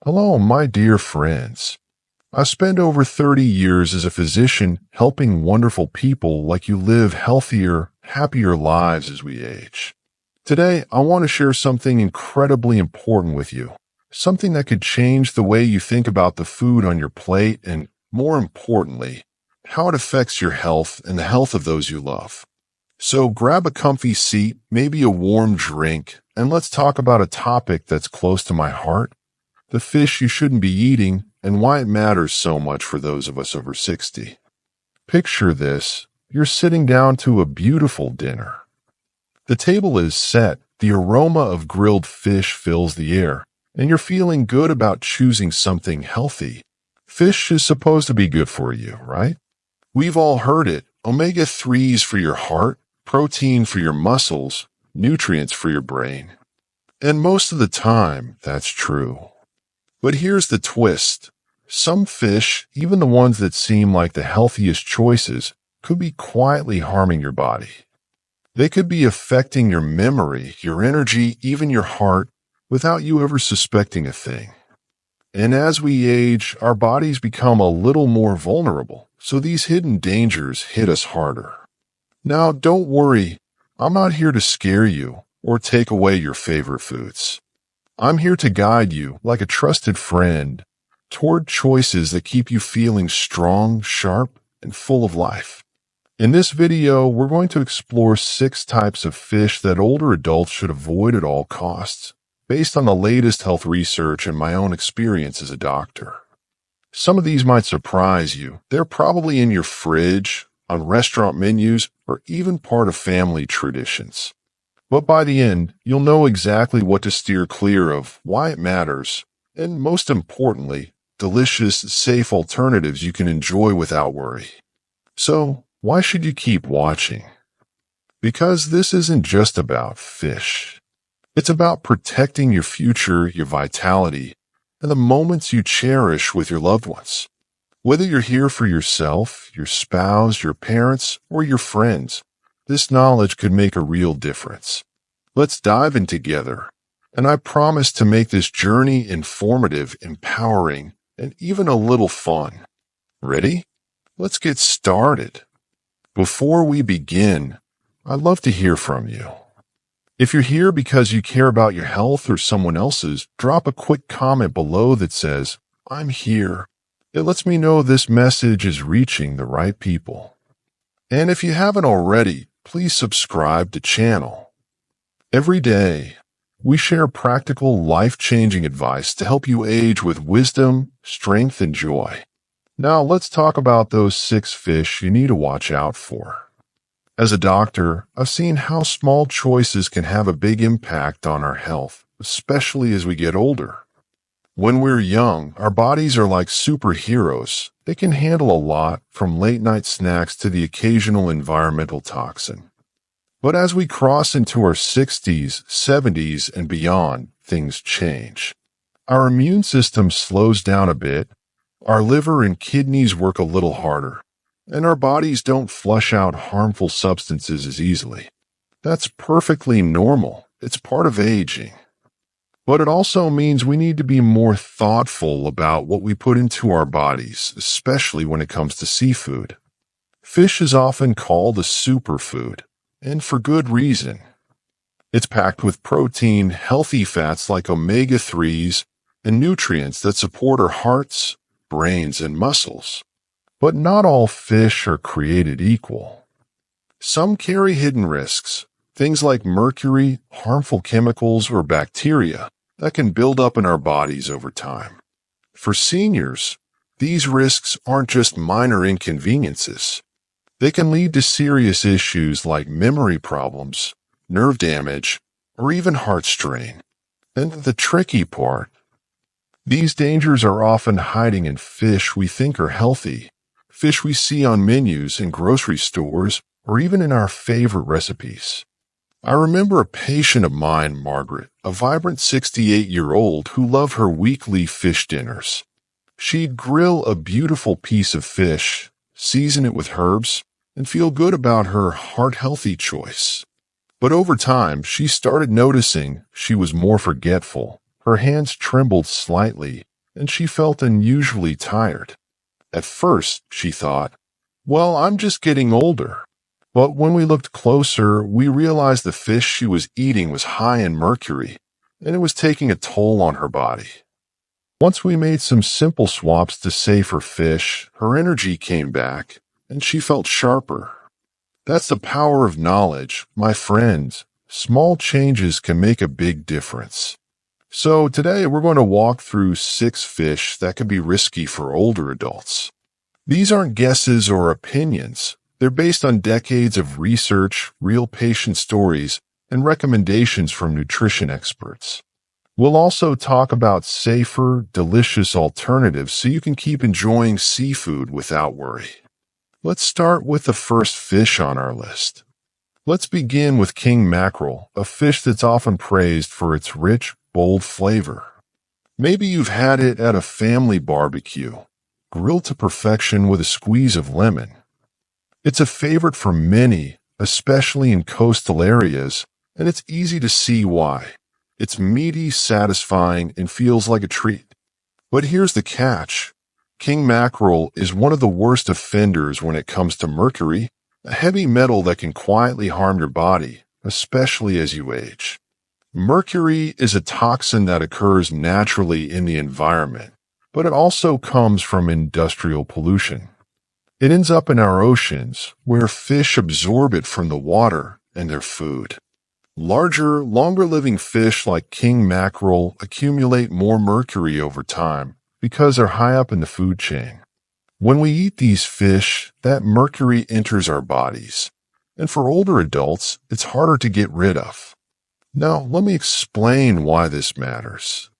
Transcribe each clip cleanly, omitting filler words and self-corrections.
Hello, my dear friends. I've spent over 30 years as a physician helping wonderful people like you live healthier, happier lives as we age. Today, I want to share something incredibly important with you, something that could change the way you think about the food on your plate and, more importantly, how it affects your health and the health of those you love. So grab a comfy seat, maybe a warm drink, and let's talk about a topic that's close to my heart: the fish you shouldn't be eating, and why it matters so much for those of us over 60. Picture this: you're sitting down to a beautiful dinner. The table is set, the aroma of grilled fish fills the air, and you're feeling good about choosing something healthy. Fish is supposed to be good for you, right? We've all heard it: omega-3s for your heart, protein for your muscles, nutrients for your brain. And most of the time, that's true. But here's the twist. Some fish, even the ones that seem like the healthiest choices, could be quietly harming your body. They could be affecting your memory, your energy, even your heart, without you ever suspecting a thing. And as we age, our bodies become a little more vulnerable, so these hidden dangers hit us harder. Now, don't worry. I'm not here to scare you or take away your favorite foods. I'm here to guide you, like a trusted friend, toward choices that keep you feeling strong, sharp, and full of life. In this video, we're going to explore 6 types of fish that older adults should avoid at all costs, based on the latest health research and my own experience as a doctor. Some of these might surprise you. They're probably in your fridge, on restaurant menus, or even part of family traditions. But by the end, you'll know exactly what to steer clear of, why it matters, and most importantly, delicious, safe alternatives you can enjoy without worry. So, why should you keep watching? Because this isn't just about fish. It's about protecting your future, your vitality, and the moments you cherish with your loved ones. Whether you're here for yourself, your spouse, your parents, or your friends, this knowledge could make a real difference. Let's dive in together, and I promise to make this journey informative, empowering, and even a little fun. Ready? Let's get started. Before we begin, I'd love to hear from you. If you're here because you care about your health or someone else's, drop a quick comment below that says, "I'm here." It lets me know this message is reaching the right people. And if you haven't already, please subscribe to the channel. Every day, we share practical, life-changing advice to help you age with wisdom, strength, and joy. Now, let's talk about those 6 fish you need to watch out for. As a doctor, I've seen how small choices can have a big impact on our health, especially as we get older. When we're young, our bodies are like superheroes. They can handle a lot, from late-night snacks to the occasional environmental toxin. But as we cross into our 60s, 70s, and beyond, things change. Our immune system slows down a bit, our liver and kidneys work a little harder, and our bodies don't flush out harmful substances as easily. That's perfectly normal. It's part of aging. But it also means we need to be more thoughtful about what we put into our bodies, especially when it comes to seafood. Fish is often called a superfood, and for good reason. It's packed with protein, healthy fats like omega-3s, and nutrients that support our hearts, brains, and muscles. But not all fish are created equal. Some carry hidden risks, things like mercury, harmful chemicals, or bacteria that can build up in our bodies over time. For seniors, these risks aren't just minor inconveniences. They can lead to serious issues like memory problems, nerve damage, or even heart strain. And the tricky part: these dangers are often hiding in fish we think are healthy, fish we see on menus in grocery stores, or even in our favorite recipes. I remember a patient of mine, Margaret, a vibrant 68-year-old who loved her weekly fish dinners. She'd grill a beautiful piece of fish, season it with herbs, and feel good about her heart-healthy choice. But over time, she started noticing she was more forgetful. Her hands trembled slightly, and she felt unusually tired. At first, she thought, well, I'm just getting older. But when we looked closer, we realized the fish she was eating was high in mercury, and it was taking a toll on her body. Once we made some simple swaps to safer fish, her energy came back, and she felt sharper. That's the power of knowledge, my friends. Small changes can make a big difference. So today we're going to walk through 6 fish that can be risky for older adults. These aren't guesses or opinions. They're based on decades of research, real patient stories, and recommendations from nutrition experts. We'll also talk about safer, delicious alternatives so you can keep enjoying seafood without worry. Let's start with the first fish on our list. Let's begin with king mackerel, a fish that's often praised for its rich, bold flavor. Maybe you've had it at a family barbecue, grilled to perfection with a squeeze of lemon. It's a favorite for many, especially in coastal areas, and it's easy to see why. It's meaty, satisfying, and feels like a treat. But here's the catch. King mackerel is one of the worst offenders when it comes to mercury, a heavy metal that can quietly harm your body, especially as you age. Mercury is a toxin that occurs naturally in the environment, but it also comes from industrial pollution. It ends up in our oceans, where fish absorb it from the water and their food. Larger, longer-living fish like king mackerel accumulate more mercury over time because they're high up in the food chain. When we eat these fish, that mercury enters our bodies, and for older adults, it's harder to get rid of. Now, let me explain why this matters.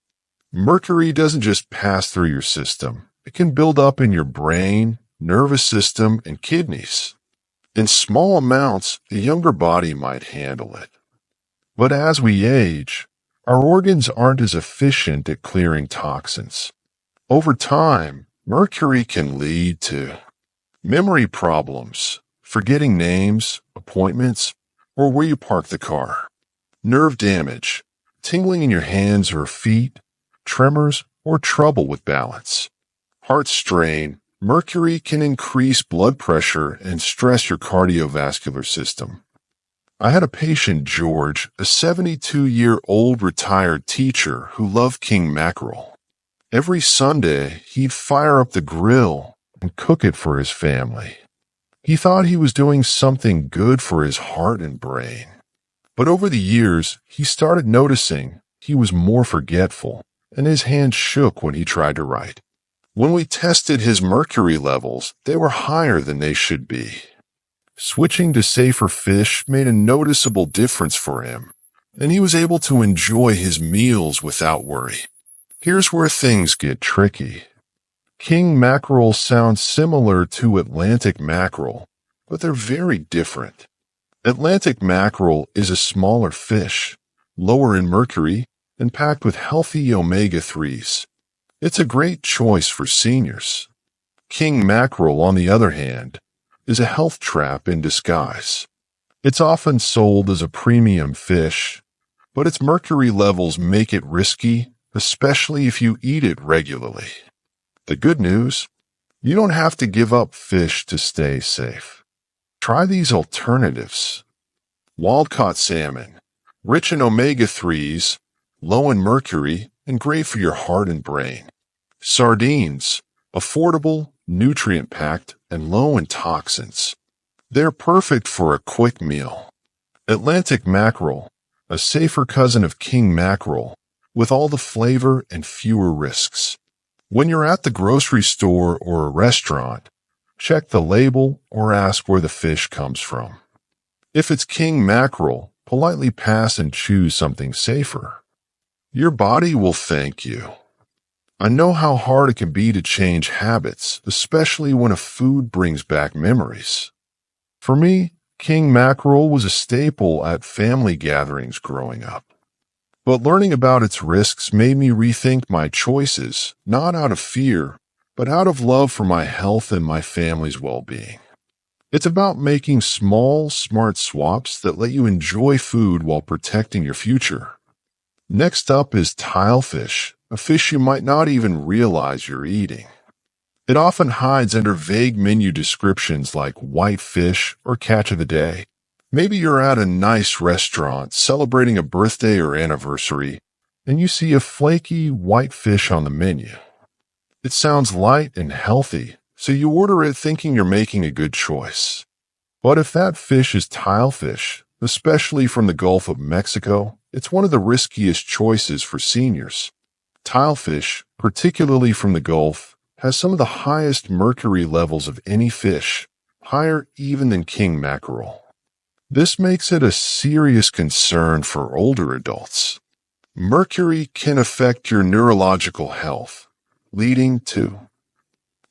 Mercury doesn't just pass through your system. It can build up in your brain, nervous system, and kidneys. In small amounts, the younger body might handle it. But as we age, our organs aren't as efficient at clearing toxins. Over time, mercury can lead to memory problems, forgetting names, appointments, or where you park the car, nerve damage, tingling in your hands or feet, tremors, or trouble with balance, heart strain. Mercury can increase blood pressure and stress your cardiovascular system. I had a patient, George, a 72-year-old retired teacher who loved king mackerel. Every Sunday, he'd fire up the grill and cook it for his family. He thought he was doing something good for his heart and brain. But over the years, he started noticing he was more forgetful, and his hands shook when he tried to write. When we tested his mercury levels, they were higher than they should be. Switching to safer fish made a noticeable difference for him, and he was able to enjoy his meals without worry. Here's where things get tricky. King mackerel sounds similar to Atlantic mackerel, but they're very different. Atlantic mackerel is a smaller fish, lower in mercury, and packed with healthy omega-3s. It's a great choice for seniors. King mackerel, on the other hand, is a health trap in disguise. It's often sold as a premium fish, but its mercury levels make it risky, especially if you eat it regularly. The good news? You don't have to give up fish to stay safe. Try these alternatives. Wild-caught salmon, rich in omega-3s, low in mercury, and great for your heart and brain. Sardines, affordable, nutrient-packed, and low in toxins. They're perfect for a quick meal. Atlantic mackerel, a safer cousin of king mackerel, with all the flavor and fewer risks. When you're at the grocery store or a restaurant, check the label or ask where the fish comes from. If it's king mackerel, politely pass and choose something safer. Your body will thank you. I know how hard it can be to change habits, especially when a food brings back memories. For me, king mackerel was a staple at family gatherings growing up. But learning about its risks made me rethink my choices, not out of fear, but out of love for my health and my family's well-being. It's about making small, smart swaps that let you enjoy food while protecting your future. Next up is tilefish, a fish you might not even realize you're eating. It often hides under vague menu descriptions like white fish or catch of the day. Maybe you're at a nice restaurant celebrating a birthday or anniversary, and you see a flaky white fish on the menu. It sounds light and healthy, so you order it thinking you're making a good choice. But if that fish is tilefish, especially from the Gulf of Mexico, it's one of the riskiest choices for seniors. Tilefish, particularly from the Gulf, has some of the highest mercury levels of any fish, higher even than king mackerel. This makes it a serious concern for older adults. Mercury can affect your neurological health, leading to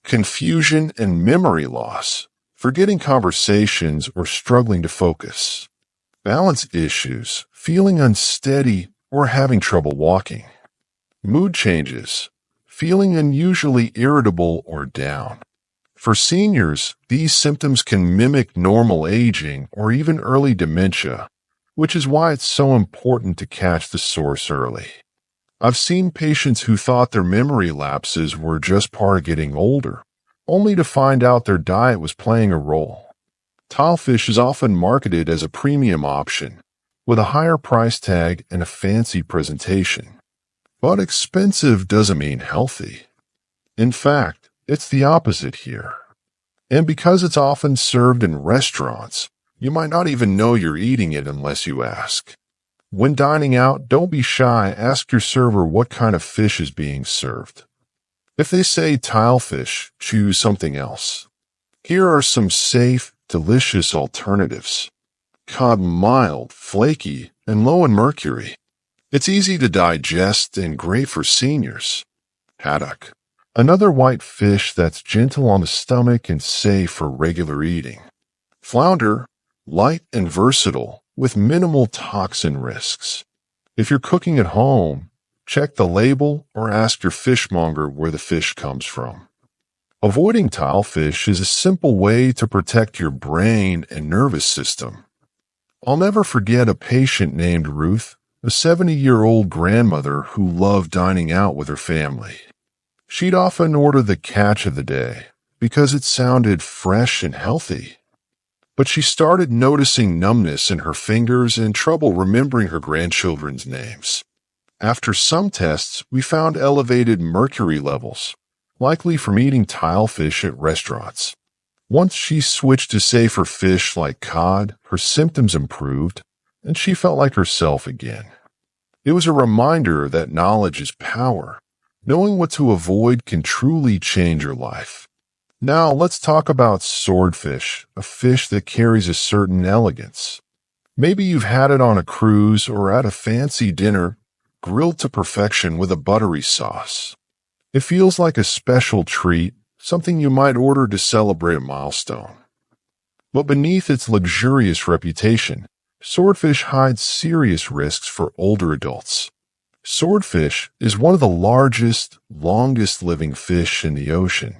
confusion and memory loss, forgetting conversations or struggling to focus, balance issues, feeling unsteady or having trouble walking, mood changes, feeling unusually irritable or down. For seniors, these symptoms can mimic normal aging or even early dementia, which is why it's so important to catch the source early. I've seen patients who thought their memory lapses were just part of getting older, only to find out their diet was playing a role. Tilefish is often marketed as a premium option, with a higher price tag and a fancy presentation. But expensive doesn't mean healthy. In fact, it's the opposite here. And because it's often served in restaurants, you might not even know you're eating it unless you ask. When dining out, don't be shy. Ask your server what kind of fish is being served. If they say tilefish, choose something else. Here are some safe, delicious alternatives. Cod mild, flaky, and low in mercury. It's easy to digest and great for seniors. Haddock. Another white fish that's gentle on the stomach and safe for regular eating. Flounder. Light and versatile, with minimal toxin risks. If you're cooking at home, check the label or ask your fishmonger where the fish comes from. Avoiding tilefish is a simple way to protect your brain and nervous system. I'll never forget a patient named Ruth, a 70-year-old grandmother who loved dining out with her family. She'd often order the catch of the day because it sounded fresh and healthy. But she started noticing numbness in her fingers and trouble remembering her grandchildren's names. After some tests, we found elevated mercury levels, likely from eating tilefish at restaurants. Once she switched to safer fish like cod, her symptoms improved, and she felt like herself again. It was a reminder that knowledge is power. Knowing what to avoid can truly change your life. Now let's talk about swordfish, a fish that carries a certain elegance. Maybe you've had it on a cruise or at a fancy dinner, grilled to perfection with a buttery sauce. It feels like a special treat, something you might order to celebrate a milestone. But beneath its luxurious reputation, swordfish hides serious risks for older adults. Swordfish is one of the largest, longest living fish in the ocean.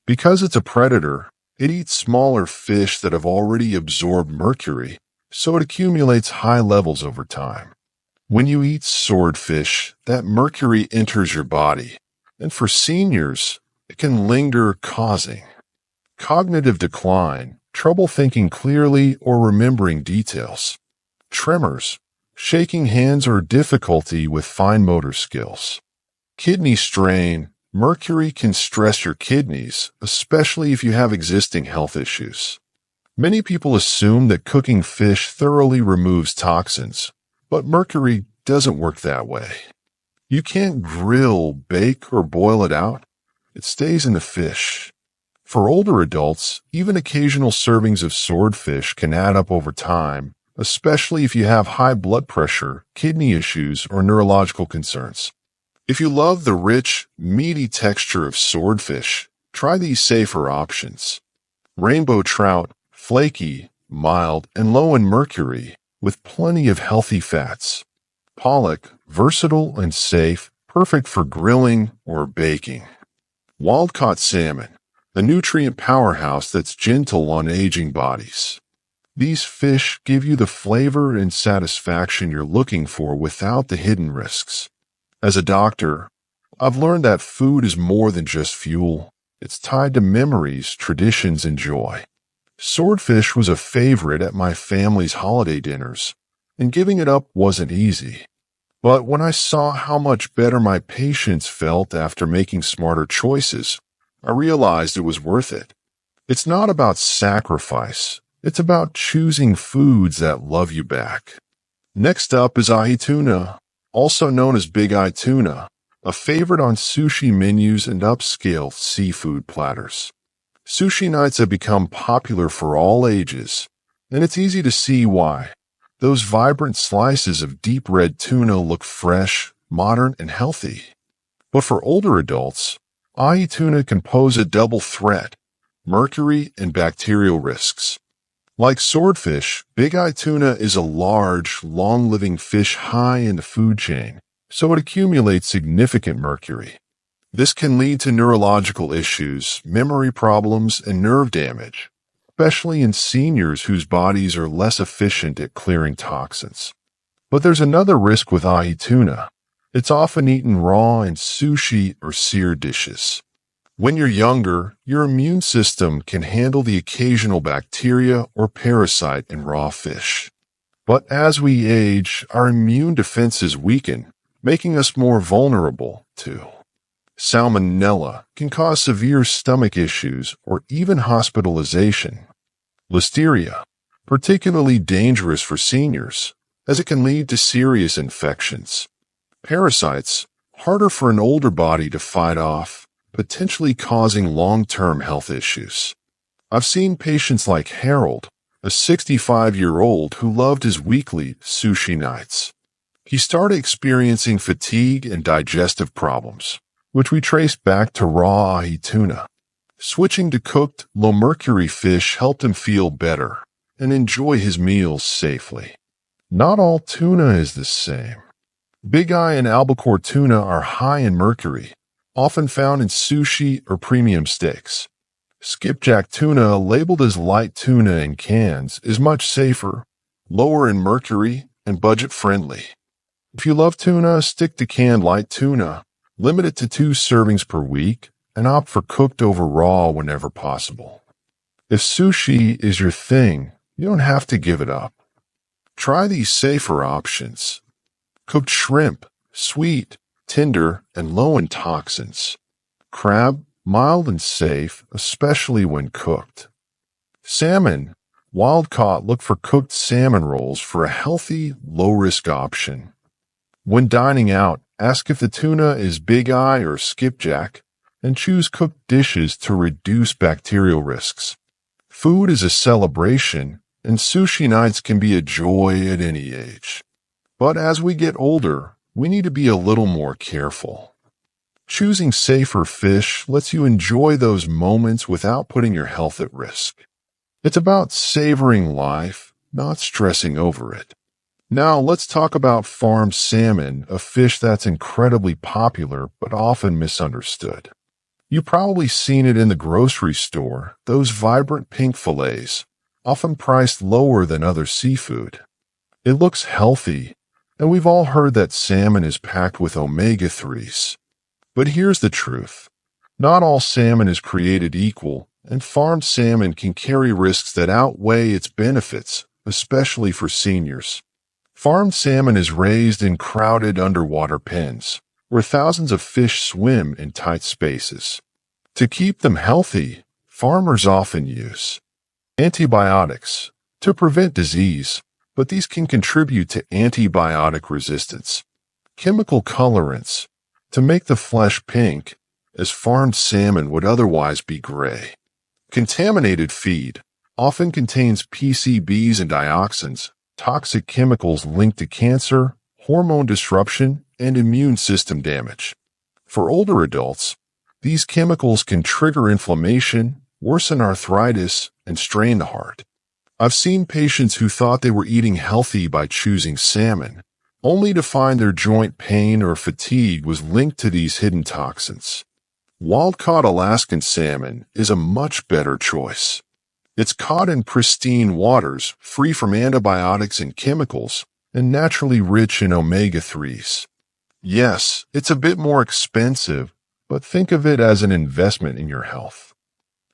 Because it's a predator, it eats smaller fish that have already absorbed mercury, so it accumulates high levels over time. When you eat swordfish, that mercury enters your body, and for seniors, it can linger, causing cognitive decline, trouble thinking clearly or remembering details, tremors, shaking hands, or difficulty with fine motor skills, kidney strain. Mercury can stress your kidneys, especially if you have existing health issues. Many people assume that cooking fish thoroughly removes toxins, but mercury doesn't work that way. You can't grill, bake, or boil it out. It stays in the fish. For older adults, even occasional servings of swordfish can add up over time, especially if you have high blood pressure, kidney issues, or neurological concerns. If you love the rich, meaty texture of swordfish, try these safer options. Rainbow trout, flaky, mild, and low in mercury, with plenty of healthy fats. Pollock, versatile and safe, perfect for grilling or baking. Wild-caught salmon, a nutrient powerhouse that's gentle on aging bodies. These fish give you the flavor and satisfaction you're looking for without the hidden risks. As a doctor, I've learned that food is more than just fuel. It's tied to memories, traditions, and joy. Swordfish was a favorite at my family's holiday dinners, and giving it up wasn't easy. But when I saw how much better my patients felt after making smarter choices, I realized it was worth it. It's not about sacrifice. It's about choosing foods that love you back. Next up is ahi tuna, also known as big eye tuna, a favorite on sushi menus and upscale seafood platters. Sushi nights have become popular for all ages, and it's easy to see why. Those vibrant slices of deep red tuna look fresh, modern, and healthy. But for older adults, ahi tuna can pose a double threat: mercury and bacterial risks. Like swordfish, big eye tuna is a large, long-living fish high in the food chain, so it accumulates significant mercury. This can lead to neurological issues, memory problems, and nerve damage, especially in seniors whose bodies are less efficient at clearing toxins. But there's another risk with ahi tuna. It's often eaten raw in sushi or seared dishes. When you're younger, your immune system can handle the occasional bacteria or parasite in raw fish. But as we age, our immune defenses weaken, making us more vulnerable to salmonella can cause severe stomach issues or even hospitalization. Listeria, particularly dangerous for seniors, as it can lead to serious infections. Parasites, harder for an older body to fight off, potentially causing long-term health issues. I've seen patients like Harold, a 65-year-old who loved his weekly sushi nights. He started experiencing fatigue and digestive problems, which we traced back to raw ahi tuna. Switching to cooked, low-mercury fish helped him feel better and enjoy his meals safely. Not all tuna is the same. Big eye and albacore tuna are high in mercury, often found in sushi or premium steaks. Skipjack tuna, labeled as light tuna in cans, is much safer, lower in mercury, and budget-friendly. If you love tuna, stick to canned light tuna. Limit it to 2 servings per week, and opt for cooked over raw whenever possible. If sushi is your thing, you don't have to give it up. Try these safer options. Cooked shrimp, sweet, tender, and low in toxins. Crab, mild and safe, especially when cooked. Salmon, wild-caught. Look for cooked salmon rolls for a healthy, low-risk option. When dining out, ask if the tuna is big eye or skipjack, and choose cooked dishes to reduce bacterial risks. Food is a celebration, and sushi nights can be a joy at any age. But as we get older, we need to be a little more careful. Choosing safer fish lets you enjoy those moments without putting your health at risk. It's about savoring life, not stressing over it. Now let's talk about farmed salmon, a fish that's incredibly popular but often misunderstood. You've probably seen it in the grocery store, those vibrant pink fillets, often priced lower than other seafood. It looks healthy, and we've all heard that salmon is packed with omega-3s. But here's the truth. Not all salmon is created equal, and farmed salmon can carry risks that outweigh its benefits, especially for seniors. Farmed salmon is raised in crowded underwater pens, where thousands of fish swim in tight spaces. To keep them healthy, farmers often use antibiotics to prevent disease, but these can contribute to antibiotic resistance. Chemical colorants to make the flesh pink, as farmed salmon would otherwise be gray. Contaminated feed often contains PCBs and dioxins, toxic chemicals linked to cancer, hormone disruption, and immune system damage. For older adults, these chemicals can trigger inflammation, worsen arthritis, and strain the heart. I've seen patients who thought they were eating healthy by choosing salmon, only to find their joint pain or fatigue was linked to these hidden toxins. Wild-caught Alaskan salmon is a much better choice. It's caught in pristine waters, free from antibiotics and chemicals, and naturally rich in omega-3s. Yes, it's a bit more expensive, but think of it as an investment in your health.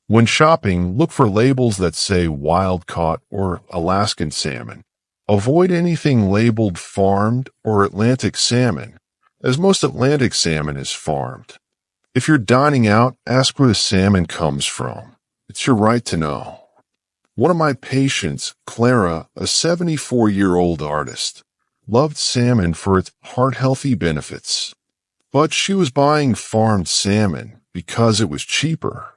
When shopping, look for labels that say wild caught or Alaskan salmon. Avoid anything labeled farmed or Atlantic salmon, as most Atlantic salmon is farmed. If you're dining out, ask where the salmon comes from. It's your right to know. One of my patients, Clara, a 74-year-old artist, loved salmon for its heart-healthy benefits. But she was buying farmed salmon because it was cheaper.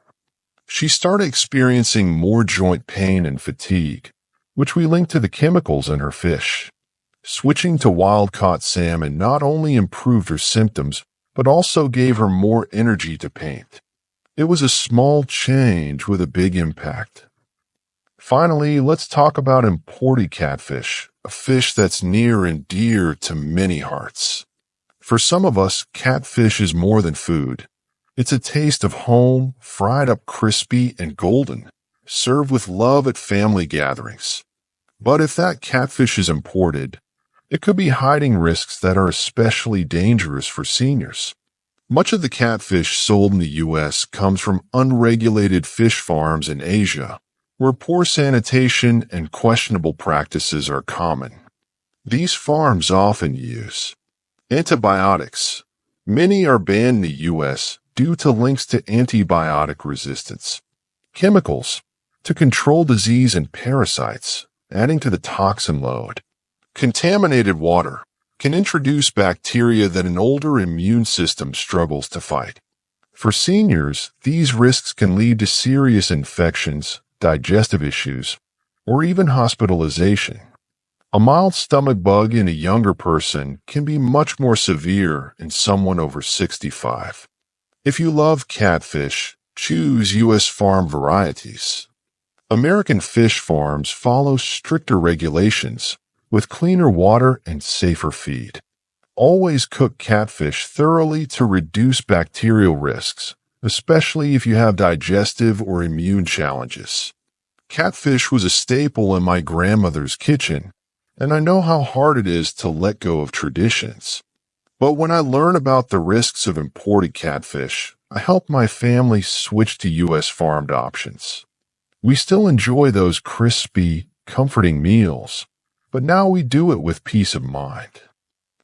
She started experiencing more joint pain and fatigue, which we linked to the chemicals in her fish. Switching to wild-caught salmon not only improved her symptoms, but also gave her more energy to paint. It was a small change with a big impact. Finally, let's talk about imported catfish, a fish that's near and dear to many hearts. For some of us, catfish is more than food. It's a taste of home, fried up crispy and golden, served with love at family gatherings. But if that catfish is imported, it could be hiding risks that are especially dangerous for seniors. Much of the catfish sold in the U.S. comes from unregulated fish farms in Asia, where poor sanitation and questionable practices are common. These farms often use antibiotics. Many are banned in the U.S. due to links to antibiotic resistance. Chemicals to control disease and parasites, adding to the toxin load. Contaminated water can introduce bacteria that an older immune system struggles to fight. For seniors, these risks can lead to serious infections, digestive issues, or even hospitalization. A mild stomach bug in a younger person can be much more severe in someone over 65. If you love catfish, choose U.S. farm varieties. American fish farms follow stricter regulations with cleaner water and safer feed. Always cook catfish thoroughly to reduce bacterial risks, especially if you have digestive or immune challenges. Catfish was a staple in my grandmother's kitchen, and I know how hard it is to let go of traditions. But when I learn about the risks of imported catfish, I help my family switch to U.S. farmed options. We still enjoy those crispy, comforting meals, but now we do it with peace of mind.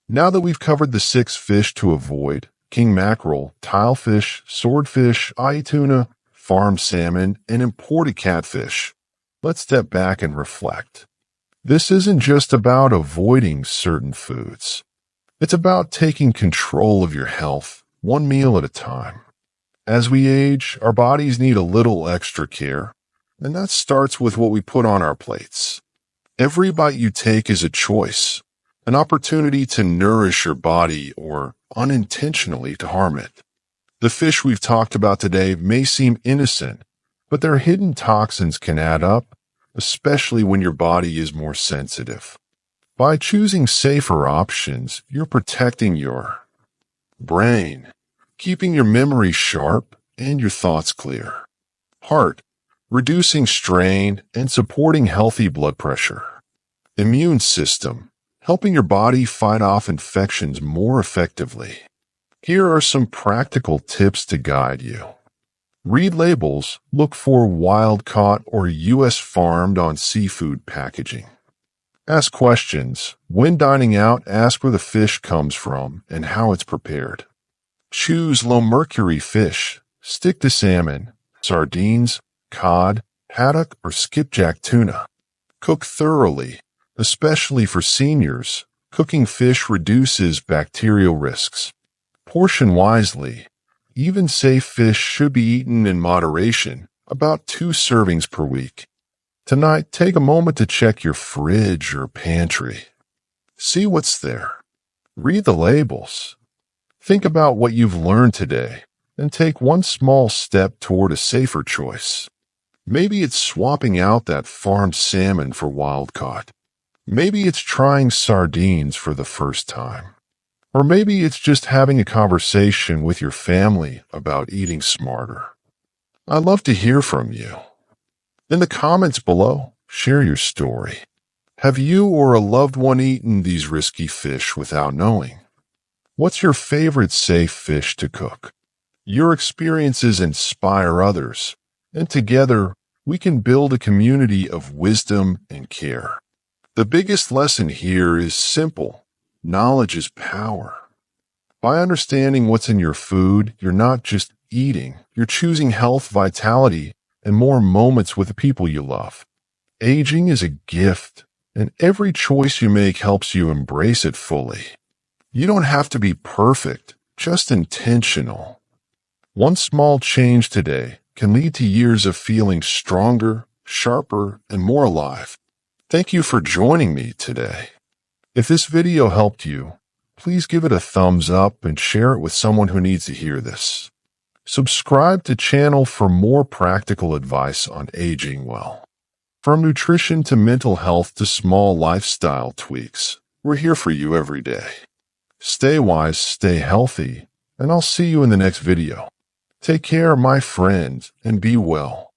Now that we've covered the 6 fish to avoid, king mackerel, tilefish, swordfish, eye tuna, farmed salmon, and imported catfish, let's step back and reflect. This isn't just about avoiding certain foods. It's about taking control of your health, one meal at a time. As we age, our bodies need a little extra care, and that starts with what we put on our plates. Every bite you take is a choice, an opportunity to nourish your body or unintentionally to harm it. The fish we've talked about today may seem innocent, but their hidden toxins can add up, especially when your body is more sensitive. By choosing safer options, you're protecting your brain, keeping your memory sharp and your thoughts clear. Heart, reducing strain and supporting healthy blood pressure. Immune system, helping your body fight off infections more effectively. Here are some practical tips to guide you. Read labels, look for wild-caught or U.S. farmed on seafood packaging. Ask questions. When dining out, ask where the fish comes from and how it's prepared. Choose low-mercury fish. Stick to salmon, sardines, cod, haddock, or skipjack tuna. Cook thoroughly, especially for seniors. Cooking fish reduces bacterial risks. Portion wisely. Even safe fish should be eaten in moderation, about 2 servings per week. Tonight, take a moment to check your fridge or pantry. See what's there. Read the labels. Think about what you've learned today and take one small step toward a safer choice. Maybe it's swapping out that farmed salmon for wild-caught. Maybe it's trying sardines for the first time. Or maybe it's just having a conversation with your family about eating smarter. I'd love to hear from you. In the comments below, share your story. Have you or a loved one eaten these risky fish without knowing? What's your favorite safe fish to cook? Your experiences inspire others, and together we can build a community of wisdom and care. The biggest lesson here is simple. Knowledge is power. By understanding what's in your food, you're not just eating, you're choosing health, vitality, and more moments with the people you love. Aging is a gift, and every choice you make helps you embrace it fully. You don't have to be perfect, just intentional. One small change today can lead to years of feeling stronger, sharper, and more alive. Thank you for joining me today. If this video helped you, please give it a thumbs up and share it with someone who needs to hear this. Subscribe to the channel for more practical advice on aging well. From nutrition to mental health to small lifestyle tweaks, we're here for you every day. Stay wise, stay healthy, and I'll see you in the next video. Take care, my friend, and be well.